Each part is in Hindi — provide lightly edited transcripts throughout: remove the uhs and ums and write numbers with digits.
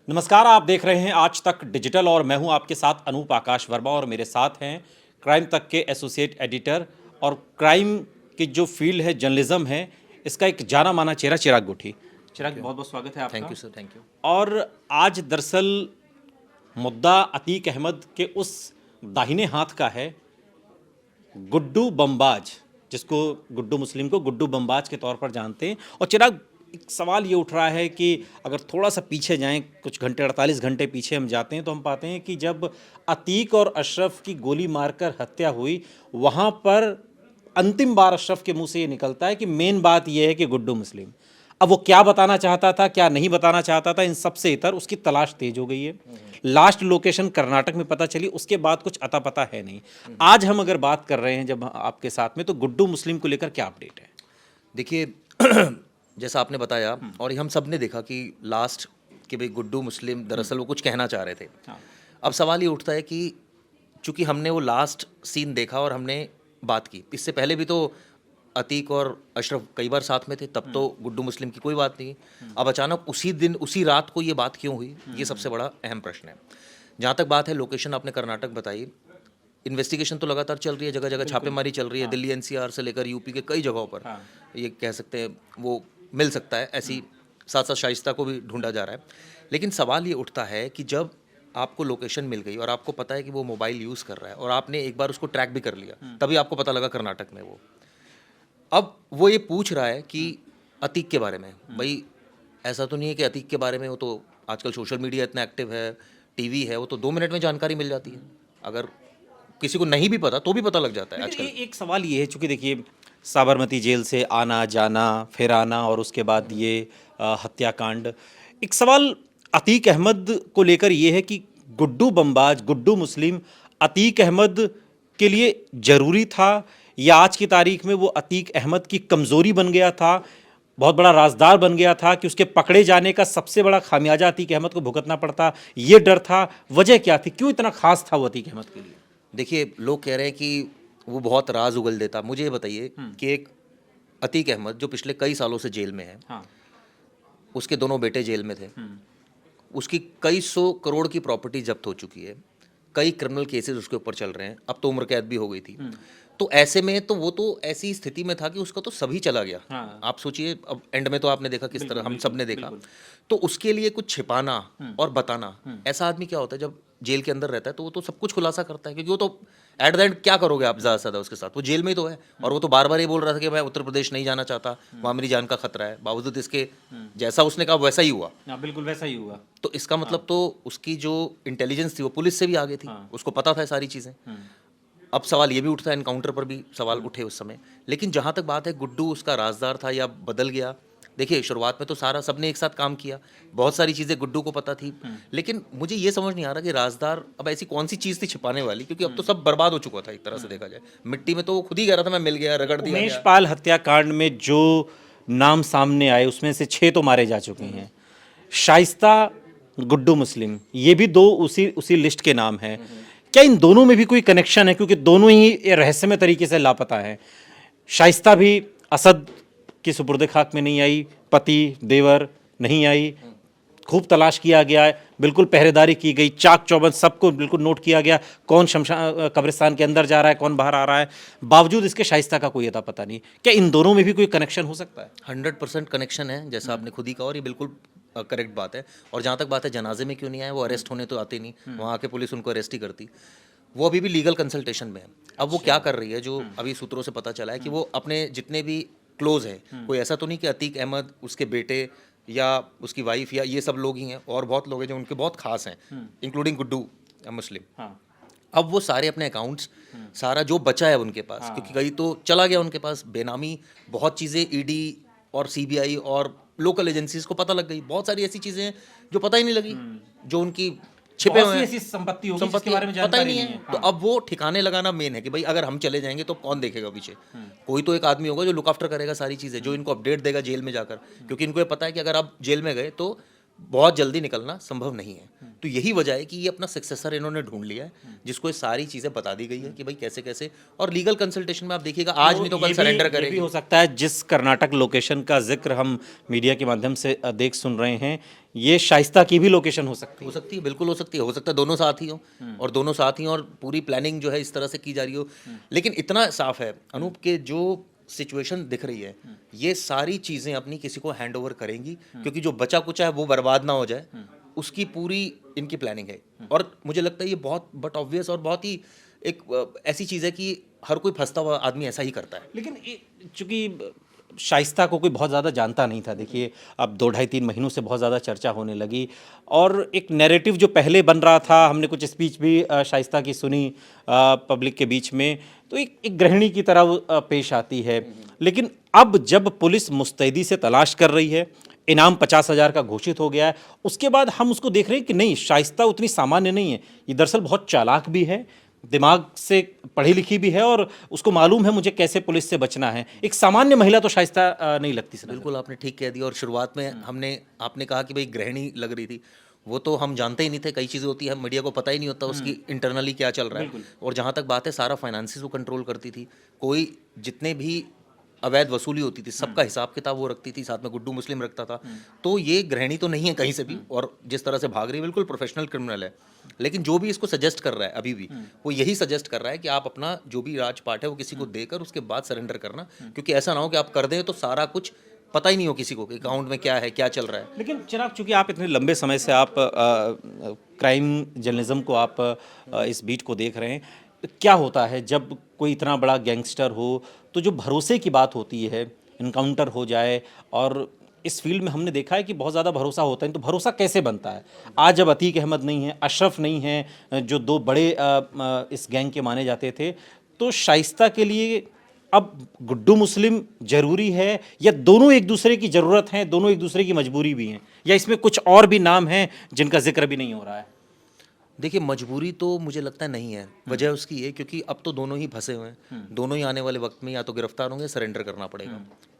नमस्कार, आप देख रहे हैं आज तक डिजिटल और मैं हूं आपके साथ अनूप आकाश वर्मा और मेरे साथ हैं क्राइम तक के एसोसिएट एडिटर और क्राइम की जो फील्ड है जर्नलिज्म है इसका एक जाना माना चेहरा चिराग गुठी। चिराग, बहुत बहुत स्वागत है आपका। Thank you sir, thank you. और आज दरअसल मुद्दा अतीक अहमद के उस दाहिने हाथ का है, गुड्डू बमबाज, जिसको गुड्डू मुस्लिम को गुड्डू बमबाज के तौर पर जानते हैं। और चिराग, एक सवाल ये उठ रहा है कि अगर थोड़ा सा पीछे जाएं, कुछ घंटे 48 घंटे पीछे हम जाते हैं तो हम पाते हैं कि जब अतीक और अशरफ की गोली मारकर हत्या हुई, वहाँ पर अंतिम बार अशरफ के मुंह से ये निकलता है कि मेन बात ये है कि गुड्डू मुस्लिम। अब वो क्या बताना चाहता था, क्या नहीं बताना चाहता था, इन सबसे इतर उसकी तलाश तेज हो गई है। लास्ट लोकेशन कर्नाटक में पता चली, उसके बाद कुछ अता पता है नहीं। आज हम अगर बात कर रहे हैं जब आपके साथ में, तो गुड्डू मुस्लिम को लेकर क्या अपडेट है? देखिए जैसा आपने बताया और हम सब ने देखा कि लास्ट कि भाई गुड्डू मुस्लिम दरअसल वो कुछ कहना चाह रहे थे। हाँ। अब सवाल ये उठता है कि चूंकि हमने वो लास्ट सीन देखा और हमने बात की, इससे पहले भी तो अतीक और अशरफ कई बार साथ में थे, तब तो गुड्डू मुस्लिम की कोई बात नहीं। अब अचानक उसी दिन उसी रात को ये बात क्यों हुई, ये सबसे बड़ा अहम प्रश्न है। जहाँ तक बात है लोकेशन आपने कर्नाटक बताई, इन्वेस्टिगेशन तो लगातार चल रही है, जगह जगह छापेमारी चल रही है। दिल्ली एनसीआर से लेकर यूपी के कई जगहों पर ये कह सकते हैं वो मिल सकता है, ऐसी साथ साथ शाइस्ता को भी ढूंढा जा रहा है। लेकिन सवाल ये उठता है कि जब आपको लोकेशन मिल गई और आपको पता है कि वो मोबाइल यूज़ कर रहा है और आपने एक बार उसको ट्रैक भी कर लिया, तभी आपको पता लगा कर्नाटक में वो। अब वो ये पूछ रहा है कि अतीक के बारे में, भाई ऐसा तो नहीं है कि अतीक के बारे में, वो तो आजकल सोशल मीडिया इतना एक्टिव है, टीवी है, वो तो 2 मिनट में जानकारी मिल जाती है। अगर किसी को नहीं भी पता तो भी पता लग जाता है लेकिन आजकल। एक सवाल ये है, चूंकि देखिए साबरमती जेल से आना जाना, फिर आना और उसके बाद ये हत्याकांड, एक सवाल अतीक अहमद को लेकर ये है कि गुड्डू बमबाज, गुड्डू मुस्लिम अतीक अहमद के लिए ज़रूरी था, या आज की तारीख में वो अतीक अहमद की कमज़ोरी बन गया था, बहुत बड़ा राजदार बन गया था कि उसके पकड़े जाने का सबसे बड़ा खामियाजा अतीक अहमद को भुगतना पड़ता, ये डर था? वजह क्या थी, क्यों इतना खास था वो अतीक अहमद के लिए? देखिए लोग कह रहे हैं कि वो बहुत राज उगल देता। मुझे ये बताइए कि एक अतीक अहमद जो पिछले कई सालों से जेल में है, हाँ। उसके दोनों बेटे जेल में थे, उसकी कई सौ करोड़ की प्रॉपर्टी जब्त हो चुकी है, कई क्रिमिनल केसेस उसके ऊपर चल रहे हैं, अब तो उम्र कैद भी हो गई थी। तो ऐसे में तो वो तो ऐसी स्थिति में था कि उसका तो सभी चला गया। हाँ। आप सोचिए, अब एंड में तो आपने देखा किस तरह हम सब ने देखा। बिल्कुल। तो उसके लिए कुछ छिपाना और बताना, ऐसा आदमी क्या होता है जब जेल के अंदर रहता है तो वो तो सब कुछ खुलासा करता है, क्योंकि वो तो एट द एंड क्या करोगे आप ज़्यादा से ज़्यादा उसके साथ, वो जेल में ही तो है। और वो तो बार बार ये बोल रहा था कि मैं उत्तर प्रदेश नहीं जाना चाहता, वहाँ मेरी जान का खतरा है, बावजूद इसके जैसा उसने कहा वैसा ही हुआ। हाँ, बिल्कुल वैसा ही हुआ। तो इसका मतलब तो उसकी जो इंटेलिजेंस थी वो पुलिस से भी आगे थी, उसको पता था सारी चीज़ें। अब सवाल ये भी उठता है, एनकाउंटर पर भी सवाल उठे उस समय। लेकिन जहाँ तक बात है गुड्डू उसका राजदार था या बदल गया, देखिए शुरुआत में तो सारा सबने एक साथ काम किया, बहुत सारी चीज़ें गुड्डू को पता थी। लेकिन मुझे ये समझ नहीं आ रहा कि राजदार अब ऐसी कौन सी चीज़ थी छिपाने वाली, क्योंकि अब तो सब बर्बाद हो चुका था एक तरह से देखा जाए। मिट्टी में तो वो खुद ही कह रहा था मैं मिल गया, रगड़ दिया उमेश गया। पाल हत्याकांड में जो नाम सामने आए उसमें से 6 तो मारे जा चुके हैं। शाइस्ता, गुड्डू मुस्लिम, ये भी दो उसी उसी लिस्ट के नाम हैं। क्या इन दोनों में भी कोई कनेक्शन है, क्योंकि दोनों ही ये रहस्यमय तरीके से लापता हैं? शाइस्ता भी असद की सुपुर्द खाक में नहीं आई, पति देवर नहीं आई, खूब तलाश किया गया है, बिल्कुल पहरेदारी की गई, चाक चौबंद सबको बिल्कुल नोट किया गया, कौन शमशान कब्रिस्तान के अंदर जा रहा है, कौन बाहर आ रहा है, बावजूद इसके शाइस्ता का कोई अता पता नहीं। क्या इन दोनों में भी कोई कनेक्शन हो सकता है? 100% कनेक्शन है, जैसा आपने खुद ही कहा, और ये बिल्कुल करेक्ट बात है। और जहाँ तक बात है जनाजे में क्यों नहीं आए, वो अरेस्ट होने तो आते नहीं, वहाँ आके पुलिस उनको अरेस्ट ही करती। वो अभी भी लीगल कंसल्टेशन में है। अब वो क्या कर रही है, जो अभी सूत्रों से पता चला है कि वो अपने जितने भी क्लोज हैं, कोई ऐसा तो नहीं कि अतीक अहमद, उसके बेटे या उसकी वाइफ या ये सब लोग ही हैं, और बहुत लोग हैं जो उनके बहुत खास हैं, इंक्लूडिंग गुड्डू मुस्लिम। हाँ। अब वो सारे अपने अकाउंट्स, सारा जो बचा है उनके पास, क्योंकि कई तो चला गया उनके पास बेनामी, बहुत चीज़ें ईडी और सीबीआई और लोकल एजेंसीज को पता लग गई, बहुत सारी ऐसी चीज़ें हैं जो पता ही नहीं लगी, जो उनकी छिपे बहुत हुए सी हैं, ऐसी संपत्ति होगी जिसके संपत्ति बारे में पता ही जानकारी नहीं नहीं है। है। तो हाँ। अब वो ठिकाने लगाना मेन है कि भाई अगर हम चले जाएंगे तो कौन देखेगा पीछे, कोई तो एक आदमी होगा जो लुक आफ्टर करेगा सारी चीज़ें, जो इनको अपडेट देगा जेल में जाकर, क्योंकि इनको ये पता है कि अगर आप जेल में गए तो बहुत जल्दी निकलना संभव नहीं है। तो यही वजह है कि ये अपना सक्सेसर इन्होंने ढूंढ लिया है, जिसको ये सारी चीज़ें बता दी गई है कि भाई कैसे कैसे, और लीगल कंसल्टेशन में आप देखिएगा आज नहीं तो कल सरेंडर ये भी करेगी। हो सकता है जिस कर्नाटक लोकेशन का जिक्र हम मीडिया के माध्यम से देख सुन रहे हैं, ये शाइस्ता की भी लोकेशन हो सकती हो है। सकती है, बिल्कुल हो सकती है, हो सकता है दोनों साथ ही हो, और दोनों साथ ही हों, और पूरी प्लानिंग जो है इस तरह से की जा रही हो। लेकिन इतना साफ है अनूप के जो सिचुएशन दिख रही है, ये सारी चीज़ें अपनी किसी को हैंड ओवर करेंगी, क्योंकि जो बचा कुचा है वो बर्बाद ना हो जाए, उसकी पूरी इनकी प्लानिंग है। और मुझे लगता है ये बहुत बट ऑब्वियस और बहुत ही एक ऐसी चीज़ है कि हर कोई फंसता हुआ आदमी ऐसा ही करता है। लेकिन चूंकि शाइस्ता को कोई बहुत ज़्यादा जानता नहीं था, देखिए अब 2 ढाई 3 महीनों से बहुत ज़्यादा चर्चा होने लगी, और एक नैरेटिव जो पहले बन रहा था, हमने कुछ स्पीच भी शाइस्ता की सुनी पब्लिक के बीच में, तो एक गृहिणी की तरह वो, पेश आती है। लेकिन अब जब पुलिस मुस्तैदी से तलाश कर रही है, इनाम 50,000 का घोषित हो गया है, उसके बाद हम उसको देख रहे हैं कि नहीं, शाइस्ता उतनी सामान्य नहीं है, ये दरअसल बहुत चालाक भी है, दिमाग से पढ़ी लिखी भी है, और उसको मालूम है मुझे कैसे पुलिस से बचना है। एक सामान्य महिला तो शाइस्ता नहीं लगती सर। बिल्कुल आपने ठीक कह दिया। और शुरुआत में आपने कहा कि भाई गृहिणी लग रही थी, वो तो हम जानते ही नहीं थे। कई चीज़ें होती है मीडिया को पता ही नहीं होता उसकी इंटरनली क्या चल रहा है। और जहाँ तक बात है, सारा फाइनेंसिस वो कंट्रोल करती थी। कोई जितने भी अवैध वसूली होती थी सबका हिसाब किताब वो रखती थी, साथ में गुड्डू मुस्लिम रखता था। तो ये गृहिणी तो नहीं है कहीं से भी, और जिस तरह से भाग रही है बिल्कुल प्रोफेशनल क्रिमिनल है। लेकिन जो भी इसको सजेस्ट कर रहा है अभी भी, वो यही सजेस्ट कर रहा है कि आप अपना जो भी राजपाट है वो किसी को देकर उसके बाद सरेंडर करना, क्योंकि ऐसा ना हो कि आप कर दें तो सारा कुछ पता ही नहीं हो किसी को कि अकाउंट में क्या है, क्या चल रहा है। लेकिन चिराग, चूंकि आप इतने लंबे समय से आप क्राइम जर्नलिज्म को आप इस बीट को देख रहे हैं, तो क्या होता है जब कोई इतना बड़ा गैंगस्टर हो, तो जो भरोसे की बात होती है, इनकाउंटर हो जाए, और इस फील्ड में हमने देखा है कि बहुत ज़्यादा भरोसा होता है, तो भरोसा कैसे बनता है? आज जब अतीक अहमद नहीं है, अशरफ नहीं है, जो दो बड़े इस गैंग के माने जाते थे, तो शाइस्ता के लिए अब गुड्डू मुस्लिम जरूरी है, या दोनों एक दूसरे की ज़रूरत है, दोनों एक दूसरे की मजबूरी भी हैं, या इसमें कुछ और भी नाम हैं जिनका जिक्र भी नहीं हो रहा है? देखिए, मजबूरी तो मुझे लगता है नहीं है। वजह उसकी है क्योंकि अब तो दोनों ही फंसे हुए हैं। दोनों ही आने वाले वक्त में या तो गिरफ्तार होंगे, सरेंडर करना पड़ेगा,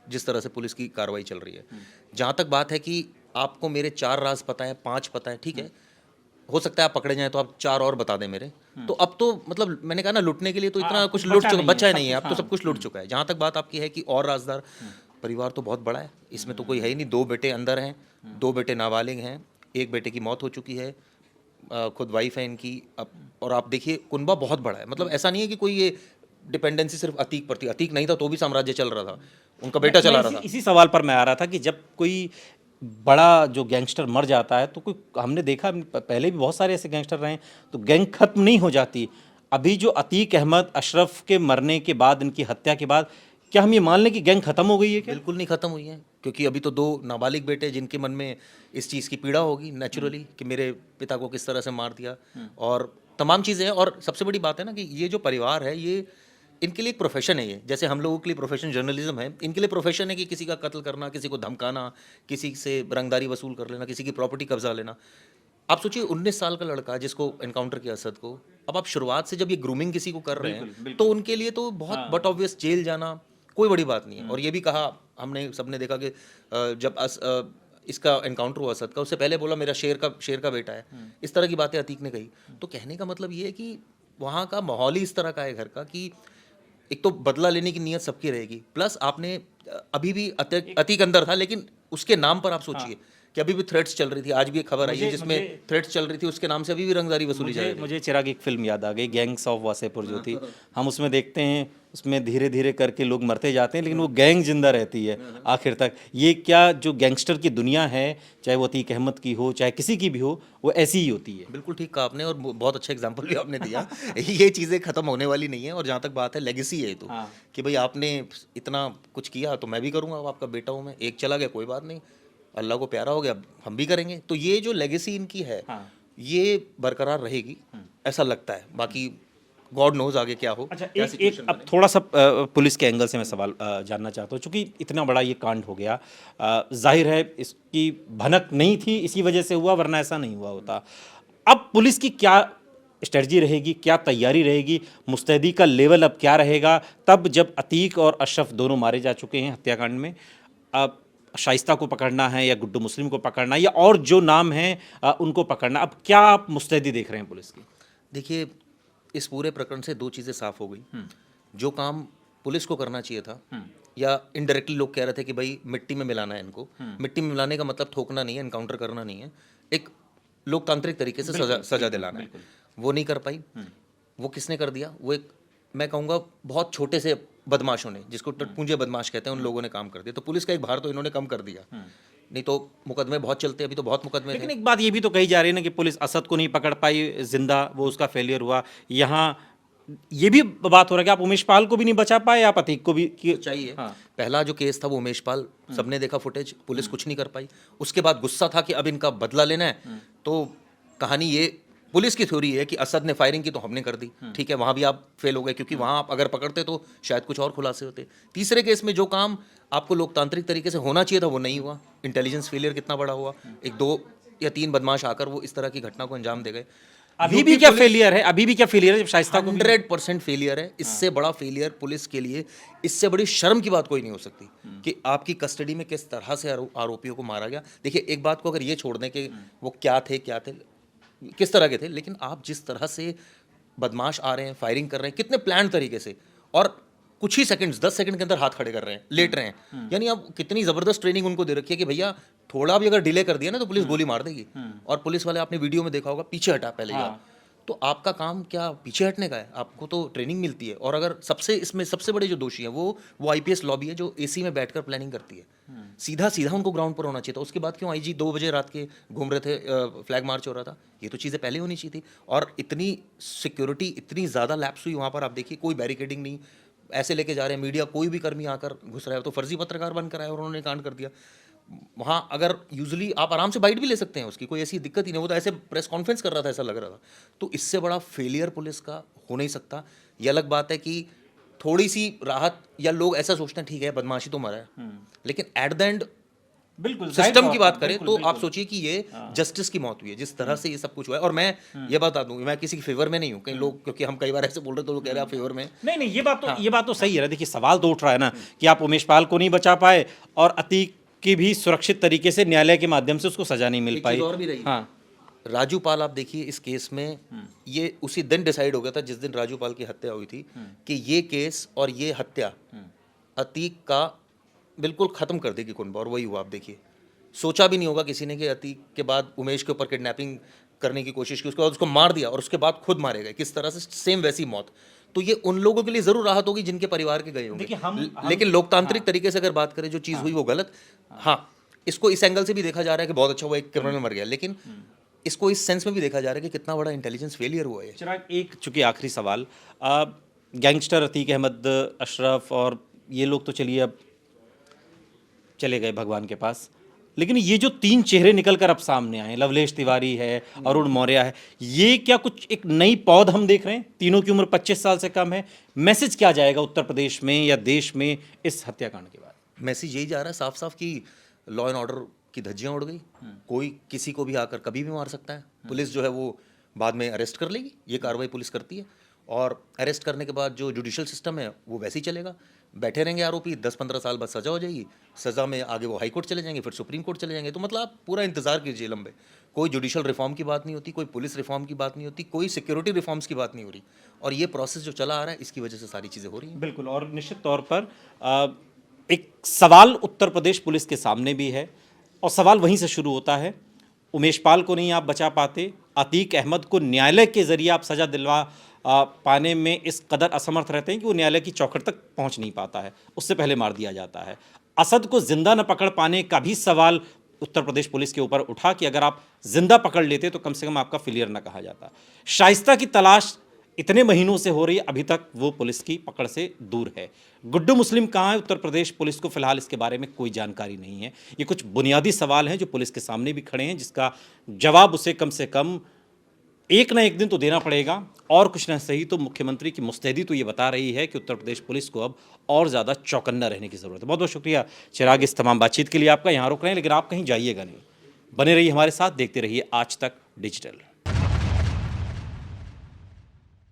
जिस तरह से पुलिस की कार्रवाई चल रही है। जहाँ तक बात है कि आपको मेरे 4 राज पता है, 5 पता है, ठीक है, हो सकता है आप पकड़े जाएं तो आप 4 और बता दें मेरे। तो अब तो मतलब मैंने कहा ना, लुटने के लिए तो इतना कुछ लुट चुका, बचा ही नहीं है, अब तो सब कुछ लुट चुका है। जहाँ तक बात आपकी है कि और राजदार, परिवार तो बहुत बड़ा है, इसमें तो कोई है ही नहीं। 2 बेटे अंदर हैं, 2 बेटे नाबालिग हैं, 1 बेटे की मौत हो चुकी है, खुद वाइफ है इनकी। अब और आप देखिए कुनबा बहुत बड़ा है, मतलब ऐसा नहीं है कि कोई ये डिपेंडेंसी सिर्फ अतीक पर थी। अतीक नहीं था तो भी साम्राज्य चल रहा था, उनका बेटा चला रहा था। इसी सवाल पर मैं आ रहा था कि जब कोई बड़ा जो गैंगस्टर मर जाता है, तो कोई, हमने देखा पहले भी बहुत सारे ऐसे गैंगस्टर रहे हैं, तो गैंग खत्म नहीं हो जाती। अभी जो अतीक अहमद, अशरफ के मरने के बाद, इनकी हत्या के बाद, क्या हम ये मान लें कि गैंग खत्म हो गई है क्या? बिल्कुल नहीं खत्म हुई है, क्योंकि अभी तो 2 नाबालिग बेटे जिनके मन में इस चीज़ की पीड़ा होगी नेचुरली कि मेरे पिता को किस तरह से मार दिया, और तमाम चीज़ें हैं। और सबसे बड़ी बात है ना कि ये जो परिवार है, ये इनके लिए एक प्रोफेशन है। ये जैसे हम लोगों के लिए प्रोफेशन जर्नलिज्म है, इनके लिए प्रोफेशन है कि किसी का कत्ल करना, किसी को धमकाना, किसी से रंगदारी वसूल कर लेना, किसी की प्रॉपर्टी कब्जा लेना। आप सोचिए 19 साल का लड़का जिसको एनकाउंटर किया असद को, अब आप शुरुआत से जब ये ग्रूमिंग किसी को कर रहे हैं, तो उनके लिए तो बहुत बट ऑब्वियस जेल जाना कोई बड़ी बात नहीं है। और ये भी कहा, हमने सबने देखा कि जब इसका एनकाउंटर हुआ असद का, उससे पहले बोला मेरा शेर का बेटा है। इस तरह की बातें अतीक ने कही। तो कहने का मतलब ये है कि वहाँ का माहौल ही इस तरह का है घर का कि एक तो बदला लेने की नीयत सबकी रहेगी, प्लस आपने अभी भी अतीक अंदर था, लेकिन उसके नाम पर आप सोचिए कि अभी भी थ्रेट्स चल रही थी। आज भी एक खबर आई है जिसमें थ्रेट्स चल रही थी, उसके नाम से अभी भी रंगदारी वसूली जा रही थी। मुझे चिराग एक फिल्म याद आ गई, गैंग्स ऑफ वासेपुर जो थी। हम उसमें देखते हैं, उसमें धीरे धीरे करके लोग मरते जाते हैं, लेकिन वो गैंग जिंदा रहती है आखिर तक। ये क्या जो गैंगस्टर की दुनिया है, चाहे वो अतीक अहमद की हो, चाहे किसी की भी हो, वो ऐसी ही होती है। बिल्कुल ठीक कहा आपने, और बहुत अच्छा एग्जाम्पल भी आपने दिया। ये चीज़ें खत्म होने वाली नहीं है। और जहाँ तक बात है लेगेसी है तो, कि भाई आपने इतना कुछ किया तो मैं भी करूँगा। अब आपका बेटा हूँ मैं, एक चला गया कोई बात नहीं, अल्लाह को प्यारा हो गया, हम भी करेंगे। तो ये जो लेगेसी इनकी है, ये बरकरार रहेगी ऐसा लगता है। बाकी गॉड नोज आगे क्या हो। अच्छा, एक अब थोड़ा सा पुलिस के एंगल से मैं सवाल जानना चाहता हूँ, चूँकि इतना बड़ा ये कांड हो गया, जाहिर है इसकी भनक नहीं थी, इसी वजह से हुआ, वरना ऐसा नहीं हुआ होता। अब पुलिस की क्या स्ट्रेटजी रहेगी, क्या तैयारी रहेगी, मुस्तैदी का लेवल अब क्या रहेगा, तब जब अतीक और अशरफ दोनों मारे जा चुके हैं हत्याकांड में? अब शाइस्ता को पकड़ना है या गुड्डू मुस्लिम को पकड़ना है या और जो नाम हैं उनको पकड़ना, अब क्या आप मुस्तैदी देख रहे हैं पुलिस की? देखिए, इस पूरे प्रकरण से दो चीज़ें साफ हो गई। जो काम पुलिस को करना चाहिए था, या इनडायरेक्टली लोग कह रहे थे कि भाई मिट्टी में मिलाना है इनको, मिट्टी में मिलाने का मतलब ठोकना नहीं है, एनकाउंटर करना नहीं है, एक लोकतांत्रिक तरीके से सजा दिलाना है, वो नहीं कर पाई। वो किसने कर दिया? वो एक, मैं कहूँगा, बहुत छोटे से बदमाशों ने, जिसको टटपूंजे बदमाश कहते हैं, उन लोगों ने काम कर दिया। तो पुलिस का एक भार तो इन्होंने कम कर दिया, नहीं तो मुकदमे बहुत चलते, अभी तो बहुत मुकदमे लेकिन थे। एक बात ये भी तो कही जा रही है ना कि पुलिस असद को नहीं पकड़ पाई जिंदा, वो उसका फेलियर हुआ। यहाँ ये भी बात हो रहा है कि आप उमेश पाल को भी नहीं बचा पाए, आप अतीक को भी चाहिए। हाँ। पहला जो केस था वो उमेश पाल, सबने देखा फुटेज, पुलिस कुछ नहीं कर पाई। उसके बाद गुस्सा था कि अब इनका बदला लेना है, तो कहानी ये, पुलिस की थ्योरी है कि असद ने फायरिंग की तो हमने कर दी, ठीक है, वहां भी आप फेल हो गए, क्योंकि वहां आप अगर पकड़ते तो शायद कुछ और खुलासे होते। तीसरे केस में जो काम आपको लोकतांत्रिक तरीके से होना चाहिए था वो नहीं हुआ। इंटेलिजेंस फेलियर कितना बड़ा हुआ, एक 2 या 3 बदमाश आकर वो इस तरह की घटना को अंजाम दे गए। अभी भी क्या फेलियर है, अभी भी क्या फेलियर है जब शाइस्ता को 100% फेलियर है। इससे बड़ा फेलियर पुलिस के लिए, इससे बड़ी शर्म की बात कोई नहीं हो सकती कि आपकी कस्टडी में किस तरह से आरोपियों को मारा गया। देखिए, एक बात को अगर ये छोड़ दें कि वो क्या थे किस तरह के थे, लेकिन आप जिस तरह से बदमाश आ रहे हैं, फायरिंग कर रहे हैं, कितने प्लान तरीके से, और कुछ ही सेकंड्स, 10 सेकंड के अंदर हाथ खड़े कर रहे हैं, लेट रहे हैं, यानी आप कितनी ज़बरदस्त ट्रेनिंग उनको दे रखी है कि भैया थोड़ा भी अगर डिले कर दिया ना तो पुलिस गोली मार देगी। और पुलिस वाले, आपने वीडियो में देखा होगा, पीछे हटा पहले ही। तो आपका काम क्या पीछे हटने का है? आपको तो ट्रेनिंग मिलती है। और अगर इसमें सबसे बड़े जो दोषी हैं वो आईपीएस लॉबी है, जो एसी में बैठकर प्लानिंग करती है। सीधा सीधा उनको ग्राउंड पर होना चाहिए था। उसके बाद क्यों आईजी 2 बजे रात के घूम रहे थे, फ्लैग मार्च हो रहा था? ये तो चीज़ें पहले होनी चाहिए थी। और इतनी सिक्योरिटी इतनी ज़्यादा लैप्स हुई वहाँ पर, आप देखिए, कोई बैरिकेडिंग नहीं, ऐसे लेके जा रहे हैं, मीडिया कोई भी कर्मी आकर घुस रहा है तो फर्जी पत्रकार बनकर आया और उन्होंने कांड कर दिया। वहाँ अगर यूजुअली आप आराम से बाइट भी ले सकते हैं, उसकी कोई ऐसी दिक्कत ही नहीं, वो तो ऐसे प्रेस कॉन्फ्रेंस कर रहा था, ऐसा लग रहा था। तो इससे बड़ा फेलियर पुलिस का हो नहीं सकता। ये अलग बात है कि थोड़ी सी राहत, या लोग ऐसा सोचते हैं ठीक है बदमाशी तो मरा है, लेकिन एट द एंड बिल्कुल सिस्टम की बात करें तो आप सोचिए कि ये जस्टिस की मौत हुई है, जिस तरह से ये सब कुछ हुआ है। और मैं ये बता दूं, मैं किसी के फेवर में नहीं हूँ। कई लोग, क्योंकि हम कई बार ऐसे बोल रहे तो लोग कह रहे हैं आप फेवर में। नहीं, ये बात तो सही है ना। देखिए, सवाल तो उठ रहा है ना कि आप उमेश पाल को नहीं बचा पाए और अतीक की भी सुरक्षित तरीके से न्यायालय के माध्यम से उसको सजा नहीं मिल एक पाई। चीज़ और भी रही। हाँ, राजू पाल, आप देखिए, इस केस में ये उसी दिन डिसाइड हो गया था जिस दिन राजू पाल की हत्या हुई थी, कि ये केस और ये हत्या अतीक का बिल्कुल खत्म कर देगी कुनबा, और वही हुआ। आप देखिए, सोचा भी नहीं होगा किसी ने कि अतीक के बाद उमेश के ऊपर किडनैपिंग करने की कोशिश की, उसके बाद उसको मार दिया और उसके बाद खुद मारे गए, किस तरह से, सेम वैसी मौत। तो ये उन लोगों के लिए जरूर राहत होगी जिनके परिवार के गए होंगे। देखिए, हम लेकिन लोकतांत्रिक तरीके से अगर बात करें, जो चीज़ हुई वो गलत। हाँ, इसको इस एंगल से भी देखा जा रहा है कि बहुत अच्छा हुआ, एक क्रिमिनल मर गया, लेकिन इसको इस सेंस में भी देखा जा रहा है कि कितना बड़ा इंटेलिजेंस फेलियर हुआ है। चिराग, एक चूंकि आखिरी सवाल, गैंगस्टर अतीक अहमद, अशरफ और ये लोग तो चलिए अब चले गए भगवान के पास, लेकिन ये जो 3 चेहरे निकल कर अब सामने आए, लवलेश तिवारी है, अरुण मौर्य है, ये क्या कुछ एक नई पौध हम देख रहे हैं? तीनों की उम्र 25 साल से कम है। मैसेज क्या जाएगा उत्तर प्रदेश में या देश में इस हत्याकांड के बाद? मैसेज यही जा रहा है साफ साफ कि लॉ एंड ऑर्डर की धज्जियां उड़ गई। कोई किसी को भी आकर कभी भी मार सकता है। पुलिस जो है वो बाद में अरेस्ट कर लेगी, ये कार्रवाई पुलिस करती है, और अरेस्ट करने के बाद जो जुडिशियल सिस्टम है वो वैसे ही चलेगा। बैठे रहेंगे आरोपी, 10-15 साल बाद सज़ा हो जाएगी, सज़ा में आगे वो हाई कोर्ट चले जाएंगे, फिर सुप्रीम कोर्ट चले जाएंगे। तो मतलब आप पूरा इंतजार कीजिए लंबे। कोई जुडिशियल रिफॉर्म की बात नहीं होती, कोई पुलिस रिफॉर्म की बात नहीं होती, कोई सिक्योरिटी रिफॉर्म्स की बात नहीं हो रही। और ये प्रोसेस जो चला आ रहा है, इसकी वजह से सारी चीज़ें हो रही हैं। बिल्कुल, और निश्चित तौर पर एक सवाल उत्तर प्रदेश पुलिस के सामने भी है, और सवाल वहीं से शुरू होता है। उमेश पाल को नहीं आप बचा पाते, अतीक अहमद को न्यायालय के जरिए आप सज़ा दिलवा पाने में इस कदर असमर्थ रहते हैं कि वो न्यायालय की चौखट तक पहुंच नहीं पाता है, उससे पहले मार दिया जाता है। असद को जिंदा न पकड़ पाने का भी सवाल उत्तर प्रदेश पुलिस के ऊपर उठा कि अगर आप जिंदा पकड़ लेते तो कम से कम आपका फेलियर न कहा जाता। शाइस्ता की तलाश इतने महीनों से हो रही है, अभी तक वो पुलिस की पकड़ से दूर है। गुड्डू मुस्लिम कहाँ है? उत्तर प्रदेश पुलिस को फिलहाल इसके बारे में कोई जानकारी नहीं है। ये कुछ बुनियादी सवाल हैं जो पुलिस के सामने भी खड़े हैं, जिसका जवाब उसे कम से कम एक ना एक दिन तो देना पड़ेगा। और कुछ ना सही तो मुख्यमंत्री की मुस्तैदी तो ये बता रही है कि उत्तर प्रदेश पुलिस को अब और ज़्यादा चौकन्ना रहने की ज़रूरत है। बहुत बहुत शुक्रिया चिराग इस तमाम बातचीत के लिए। आपका यहाँ रुक रहे हैं, लेकिन आप कहीं जाइएगा नहीं, बने रहिए हमारे साथ, देखते रहिए आज तक डिजिटल।